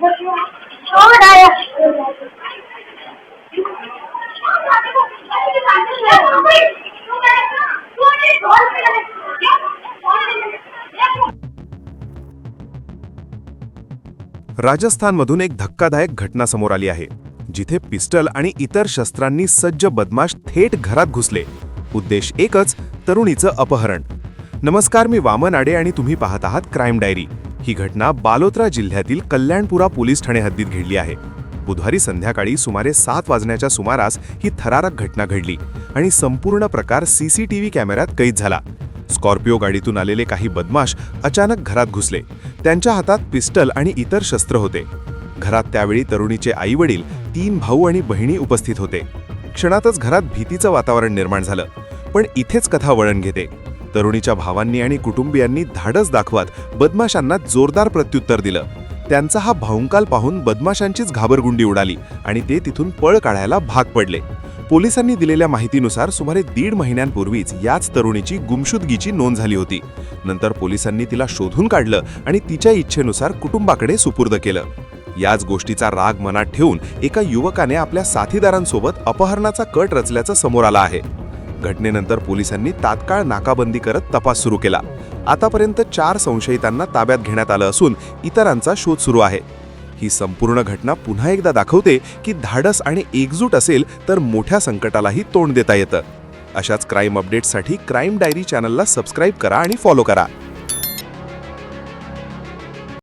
राजस्थानमधून एक धक्कादायक घटना समोर आली आहे, जिथे पिस्टल आणि इतर शस्त्रांनी सज्ज बदमाश थेट घरात घुसले. उद्देश एकच, तरुणीचं अपहरण. नमस्कार, मी वामन आडे आणि तुम्ही पाहत आहात क्राईम डायरी. ही घटना बालोत्रा जिल्ह्यातील कल्याणपुरा पोलीस ठाणे हद्दीत घडली आहे. बुधवारी संध्याकाळी सुमारे 7 वाजण्याच्या सुमारास ही थरारक घटना घडली आणि संपूर्ण प्रकार सीसीटीव्ही कॅमेऱ्यात कैद झाला. स्कॉर्पिओ गाडीतून आलेले काही बदमाश अचानक घरात घुसले. त्यांच्या हातात पिस्टल आणि इतर शस्त्र होते. घरात त्यावेळी तरुणीचे आई-वडील, 3 भाऊ आणि बहिणी उपस्थित होते. क्षणातच घरात भीतीचं वातावरण निर्माण झालं. पण इथेच कथा वळण घेते. तरुणीच्या भावांनी आणि कुटुंबियांनी धाडस दाखवत बदमाशांना जोरदार प्रत्युत्तर दिलं. त्यांचा हा भाऊंकाल पाहून बदमाशांचीच घाबरगुंडी उडाली आणि ते तिथून पळ काढायला भाग पडले. पोलिसांनी दिलेल्या माहितीनुसार सुमारे 1.5 महिन्यांपूर्वीच याच तरुणीची गुमशुदगीची नोंद झाली होती. नंतर पोलिसांनी तिला शोधून काढलं आणि तिच्या इच्छेनुसार कुटुंबाकडे सुपूर्द केलं. याच गोष्टीचा राग मनात ठेवून एका युवकाने आपल्या साथीदारांसोबत अपहरणाचा कट रचल्याचं समोर आलं आहे. घटनेनंतर पोलिसांनी तात्काळ नाकाबंदी करत तपास सुरू केला. आतापर्यंत 4 संशयितांना ताब्यात घेण्यात आलं असून इतरांचा शोध सुरू आहे. ही संपूर्ण घटना पुन्हा एकदा दाखवते की धाडस आणि एकजूट असेल तर मोठ्या संकटालाही तोंड देता येतं. अशाच क्राईम अपडेट्ससाठी क्राईम डायरी चॅनलला सबस्क्राईब करा आणि फॉलो करा.